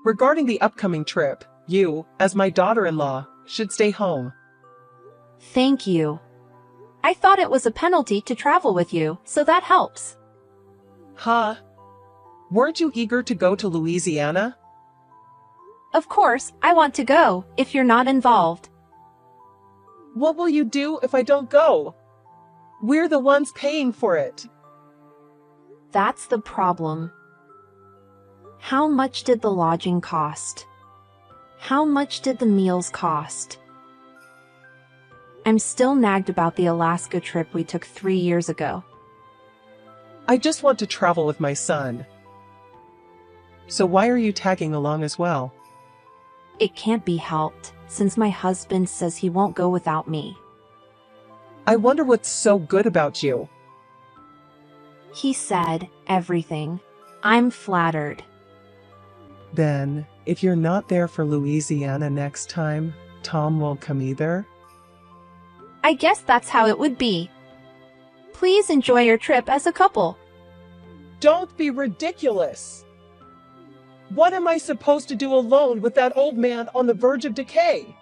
Regarding the upcoming trip, you, as my daughter-in-law, should stay home. Thank you. I thought it was a penalty to travel with you, so that helps. Huh? Weren't you eager to go to Louisiana? Of course, I want to go, if you're not involved. What will you do if I don't go? We're the ones paying for it. That's the problem. How much did the lodging cost? How much did the meals cost? I'm still nagged about the Alaska trip we took 3 years ago. I just want to travel with my son. So why are you tagging along as well? It can't be helped, since my husband says he won't go without me. I wonder what's so good about you. He said everything. I'm flattered. Then, if you're not there for Louisiana next time, Tom won't come either? I guess that's how it would be. Please enjoy your trip as a couple. Don't be ridiculous! What am I supposed to do alone with that old man on the verge of decay?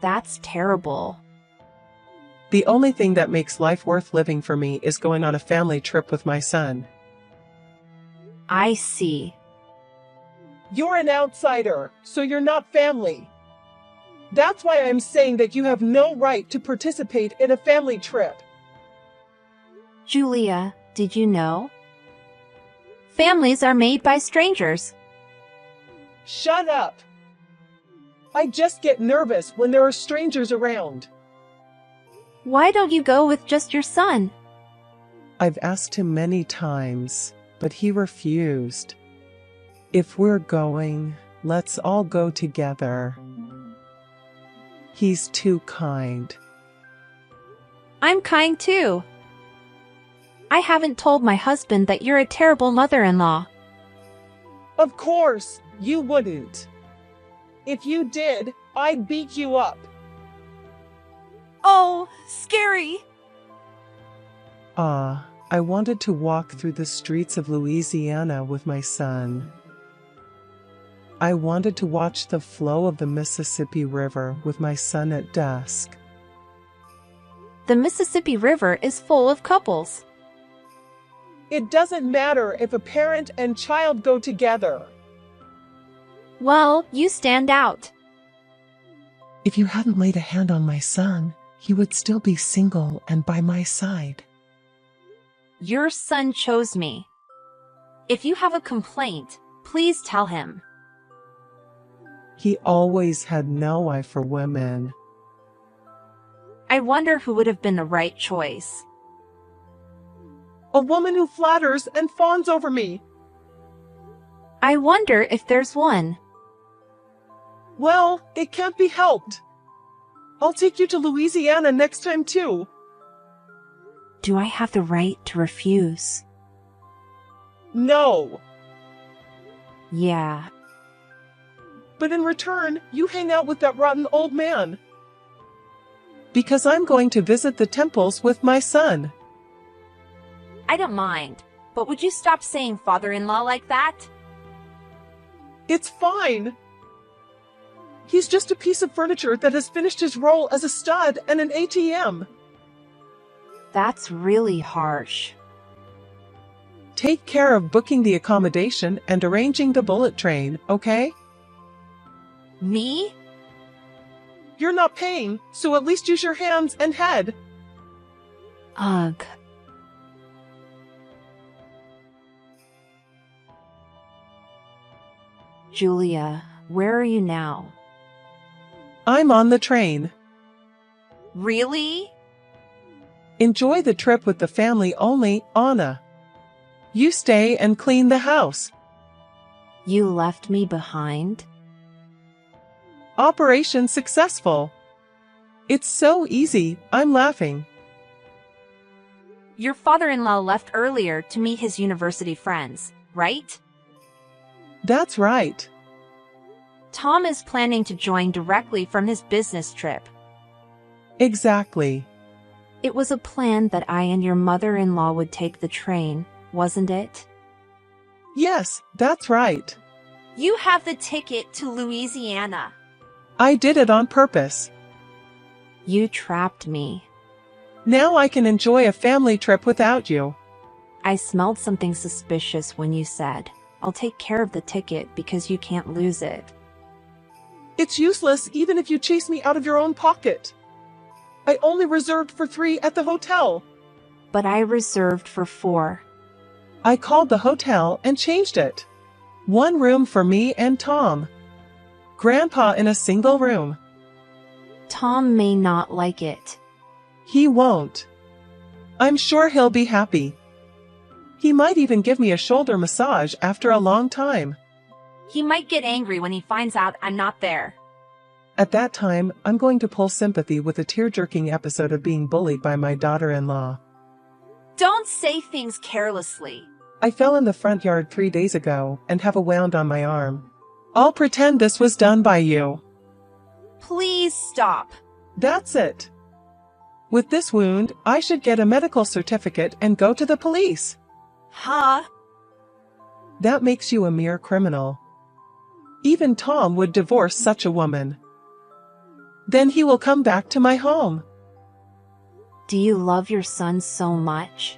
That's terrible. The only thing that makes life worth living for me is going on a family trip with my son. I see. You're an outsider, so you're not family. That's why I'm saying that you have no right to participate in a family trip. Julia, did you know? Families are made by strangers. Shut up! I just get nervous when there are strangers around. Why don't you go with just your son? I've asked him many times, but he refused. If we're going, let's all go together. He's too kind. I'm kind too. I haven't told my husband that you're a terrible mother-in-law. Of course, you wouldn't. If you did, I'd beat you up. Oh, scary. I wanted to walk through the streets of Louisiana with my son. I wanted to watch the flow of the Mississippi River with my son at dusk. The Mississippi River is full of couples. It doesn't matter if a parent and child go together. Well, you stand out. If you hadn't laid a hand on my son, he would still be single and by my side. Your son chose me. If you have a complaint, please tell him. He always had no eye for women. I wonder who would have been the right choice. A woman who flatters and fawns over me. I wonder if there's one. Well, it can't be helped. I'll take you to Louisiana next time too. Do I have the right to refuse? No. Yeah. But in return, you hang out with that rotten old man. Because I'm going to visit the temples with my son. I don't mind, but would you stop saying father-in-law like that? It's fine. He's just a piece of furniture that has finished his role as a stud and an ATM. That's really harsh. Take care of booking the accommodation and arranging the bullet train, okay? Me? You're not paying, so at least use your hands and head. Ugh. Julia, where are you now? I'm on the train. Really? Enjoy the trip with the family only, Anna. You stay and clean the house. You left me behind? Operation successful. It's so easy, I'm laughing. Your father-in-law left earlier to meet his university friends, right? That's right. Tom is planning to join directly from his business trip. Exactly. It was a plan that I and your mother-in-law would take the train, wasn't it? Yes, that's right. You have the ticket to Louisiana. I did it on purpose. You trapped me. Now I can enjoy a family trip without you. I smelled something suspicious when you said, "I'll take care of the ticket because you can't lose it." It's useless even if you chase me out of your own pocket. I only reserved for 3 at the hotel. But I reserved for 4. I called the hotel and changed it. 1 room for me and Tom. Grandpa in a single room. Tom may not like it. He won't. I'm sure he'll be happy. He might even give me a shoulder massage after a long time. He might get angry when he finds out I'm not there. At that time, I'm going to pull sympathy with a tear-jerking episode of being bullied by my daughter-in-law. Don't say things carelessly. I fell in the front yard 3 days ago and have a wound on my arm. I'll pretend this was done by you. Please stop. That's it. With this wound, I should get a medical certificate and go to the police. Huh? That makes you a mere criminal. Even Tom would divorce such a woman. Then he will come back to my home. Do you love your son so much?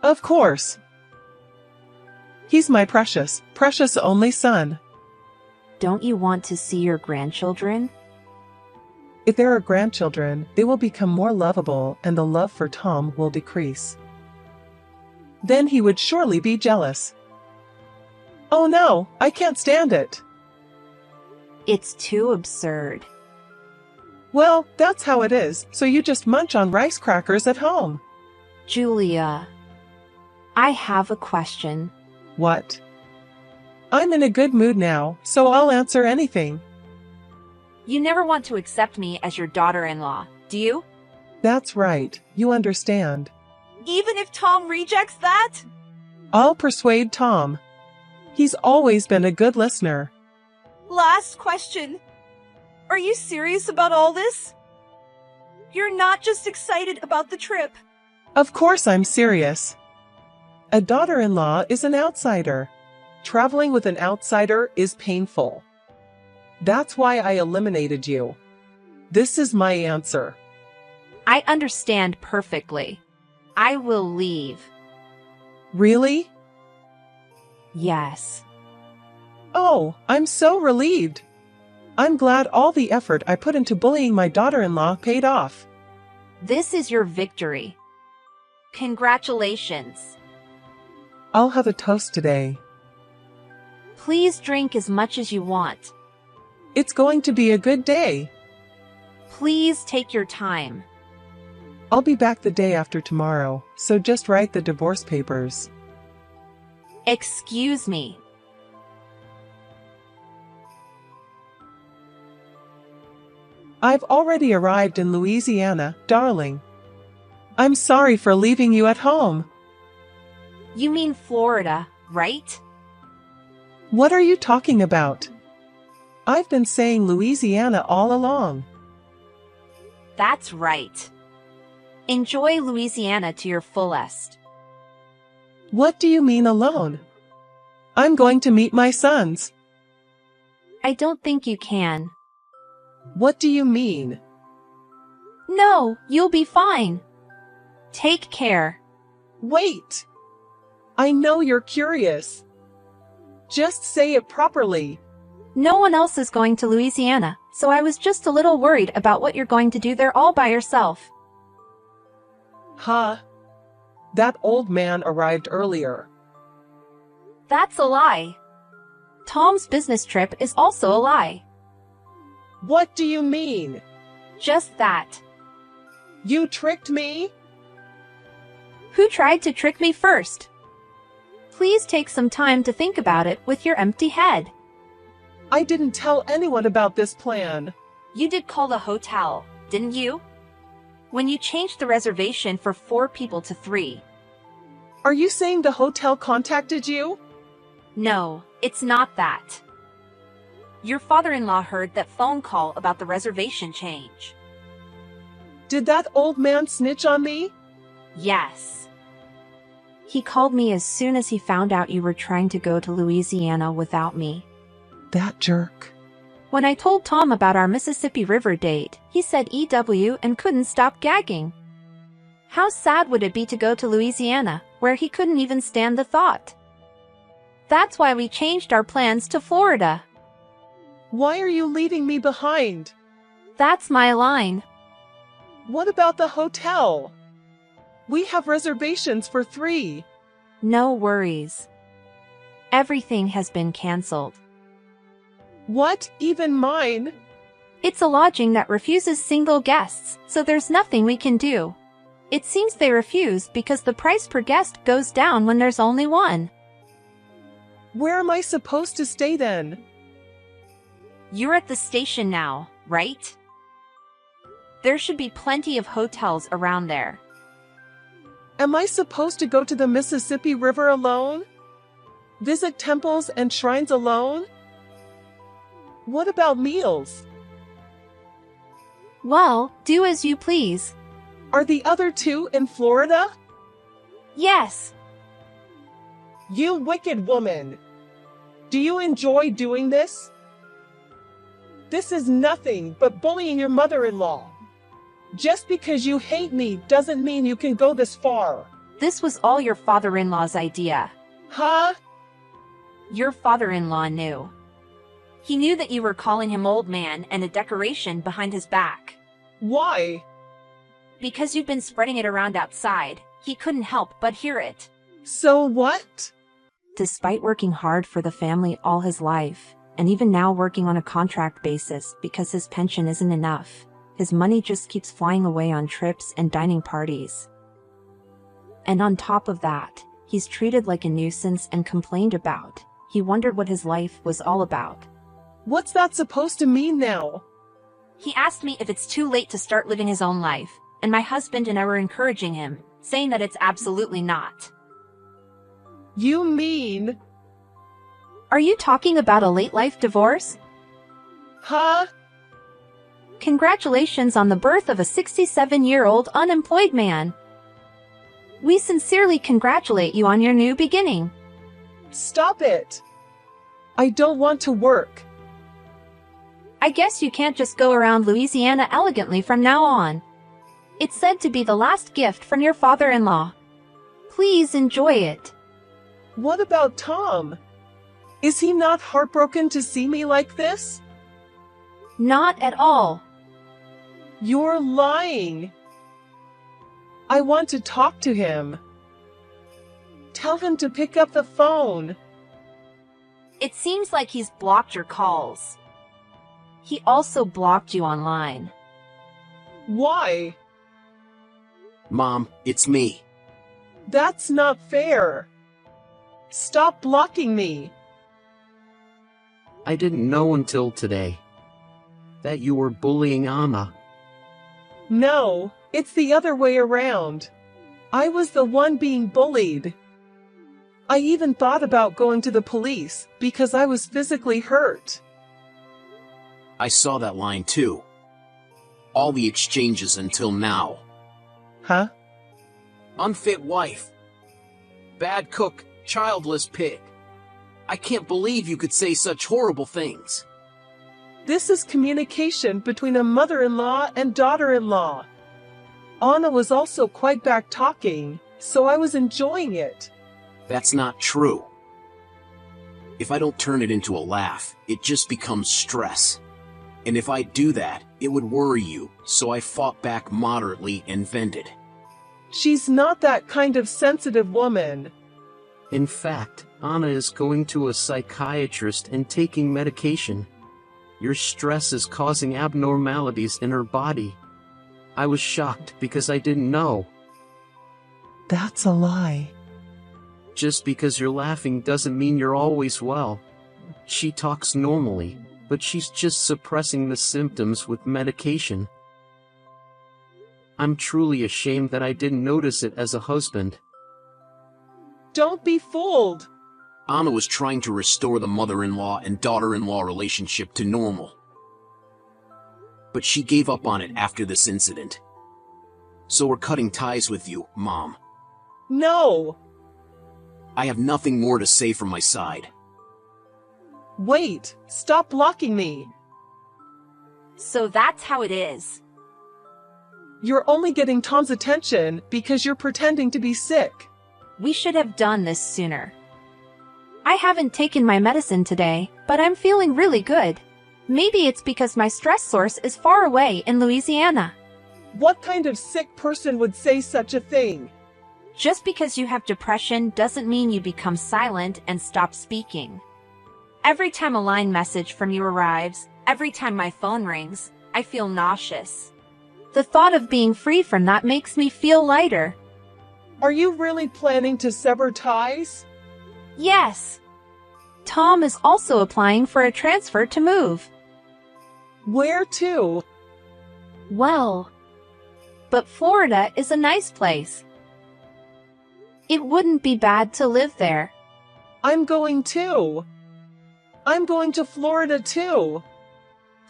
Of course. He's my precious, precious only son. Don't you want to see your grandchildren? If there are grandchildren, they will become more lovable and the love for Tom will decrease. Then he would surely be jealous. Oh no, I can't stand it. It's too absurd. Well, that's how it is, so you just munch on rice crackers at home. Julia, I have a question. What? I'm in a good mood now, so I'll answer anything. You never want to accept me as your daughter-in-law, do you? That's right, you understand. Even if Tom rejects that? I'll persuade Tom. He's always been a good listener. Last question. Are you serious about all this? You're not just excited about the trip. Of course I'm serious. A daughter-in-law is an outsider. Traveling with an outsider is painful. That's why I eliminated you. This is my answer. I understand perfectly. I will leave. Really? Yes. Oh, I'm so relieved. I'm glad all the effort I put into bullying my daughter-in-law paid off. This is your victory. Congratulations. I'll have a toast today. Please drink as much as you want. It's going to be a good day. Please take your time. I'll be back the day after tomorrow, so just write the divorce papers. Excuse me. I've already arrived in Louisiana, darling. I'm sorry for leaving you at home. You mean Florida, right? What are you talking about? I've been saying Louisiana all along. That's right. Enjoy Louisiana to your fullest. What do you mean alone? I'm going to meet my sons. I don't think you can. What do you mean? No, you'll be fine. Take care. Wait! I know you're curious. Just say it properly. No one else is going to Louisiana, so I was just a little worried about what you're going to do there all by yourself. Huh? That old man arrived earlier. That's a lie. Tom's business trip is also a lie. What do you mean? Just that. You tricked me? Who tried to trick me first? Please take some time to think about it with your empty head. I didn't tell anyone about this plan. You did call the hotel, didn't you? When you changed the reservation for 4 people to 3. Are you saying the hotel contacted you? No, it's not that. Your father-in-law heard that phone call about the reservation change. Did that old man snitch on me? Yes. He called me as soon as he found out you were trying to go to Louisiana without me. That jerk. When I told Tom about our Mississippi River date, he said EW and couldn't stop gagging. How sad would it be to go to Louisiana, where he couldn't even stand the thought? That's why we changed our plans to Florida. Why are you leaving me behind? That's my line. What about the hotel? We have reservations for 3. No worries. Everything has been canceled. What, even mine? It's a lodging that refuses single guests, so there's nothing we can do. It seems they refuse because the price per guest goes down when there's only one. Where am I supposed to stay then? You're at the station now, right? There should be plenty of hotels around there. Am I supposed to go to the Mississippi River alone? Visit temples and shrines alone? What about meals? Well, do as you please. Are the other 2 in Florida? Yes. You wicked woman! Do you enjoy doing this? This is nothing but bullying your mother-in-law. Just because you hate me doesn't mean you can go this far. This was all your father-in-law's idea. Huh? Your father-in-law knew. He knew that you were calling him old man and a decoration behind his back. Why? Because you've been spreading it around outside. He couldn't help but hear it. So what? Despite working hard for the family all his life, and even now working on a contract basis because his pension isn't enough, his money just keeps flying away on trips and dining parties. And on top of that, he's treated like a nuisance and complained about. He wondered what his life was all about. What's that supposed to mean now? He asked me if it's too late to start living his own life, and my husband and I were encouraging him, saying that it's absolutely not. You mean? Are you talking about a late life divorce? Huh? Congratulations on the birth of a 67-year-old unemployed man. We sincerely congratulate you on your new beginning. Stop it! I don't want to work. I guess you can't just go around Louisiana elegantly from now on. It's said to be the last gift from your father-in-law. Please enjoy it. What about Tom? Is he not heartbroken to see me like this? Not at all. You're lying. I want to talk to him. Tell him to pick up the phone. It seems like he's blocked your calls. He also blocked you online. Why? Mom, it's me. That's not fair. Stop blocking me. I didn't know until today that you were bullying Anna. No, it's the other way around. I was the one being bullied. I even thought about going to the police because I was physically hurt. I saw that line too. All the exchanges until now. Huh? Unfit wife. Bad cook, childless pig. I can't believe you could say such horrible things. This is communication between a mother-in-law and daughter-in-law. Anna was also quite back talking, so I was enjoying it. That's not true. If I don't turn it into a laugh, it just becomes stress. And if I do that, it would worry you, so I fought back moderately and vented. She's not that kind of sensitive woman. In fact, Anna is going to a psychiatrist and taking medication. Your stress is causing abnormalities in her body. I was shocked because I didn't know. That's a lie. Just because you're laughing doesn't mean you're always well. She talks normally, but she's just suppressing the symptoms with medication. I'm truly ashamed that I didn't notice it as a husband. Don't be fooled. Anna was trying to restore the mother-in-law and daughter-in-law relationship to normal. But she gave up on it after this incident. So we're cutting ties with you, Mom. No. I have nothing more to say from my side. Wait, stop blocking me. So that's how it is. You're only getting Tom's attention because you're pretending to be sick. We should have done this sooner. I haven't taken my medicine today, but I'm feeling really good. Maybe it's because my stress source is far away in Louisiana. What kind of sick person would say such a thing? Just because you have depression doesn't mean you become silent and stop speaking. Every time a line message from you arrives, every time my phone rings, I feel nauseous. The thought of being free from that makes me feel lighter. Are you really planning to sever ties? Yes. Tom is also applying for a transfer to move. Where to? Well, but Florida is a nice place. It wouldn't be bad to live there. I'm going too. I'm going to Florida too.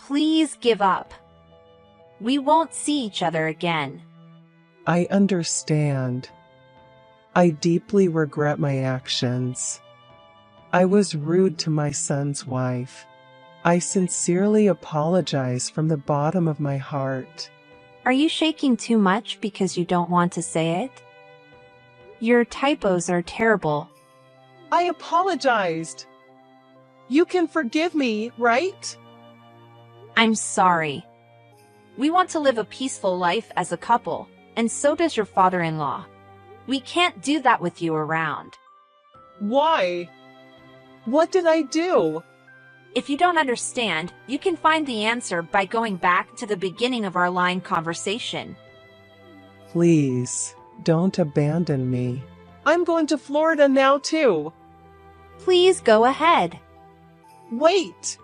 Please give up. We won't see each other again. I understand. I deeply regret my actions. I was rude to my son's wife. I sincerely apologize from the bottom of my heart. Are you shaking too much because you don't want to say it? Your typos are terrible. I apologized. You can forgive me, right? I'm sorry. We want to live a peaceful life as a couple, and so does your father-in-law. We can't do that with you around. Why? What did I do? If you don't understand, you can find the answer by going back to the beginning of our line conversation. Please, don't abandon me. I'm going to Florida now too. Please go ahead. Wait!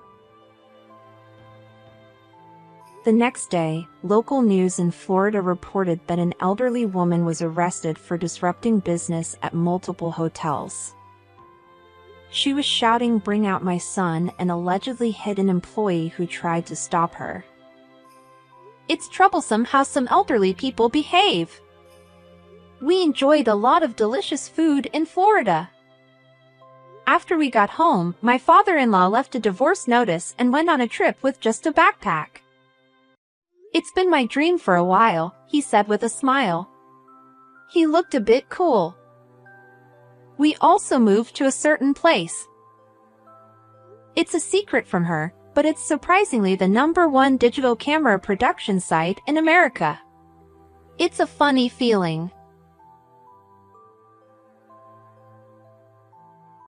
The next day, local news in Florida reported that an elderly woman was arrested for disrupting business at multiple hotels. She was shouting, "Bring out my son," and allegedly hit an employee who tried to stop her. It's troublesome how some elderly people behave. We enjoyed a lot of delicious food in Florida. After we got home, my father-in-law left a divorce notice and went on a trip with just a backpack. It's been my dream for a while, he said with a smile. He looked a bit cool. We also moved to a certain place. It's a secret from her, but it's surprisingly the #1 digital camera production site in America. It's a funny feeling.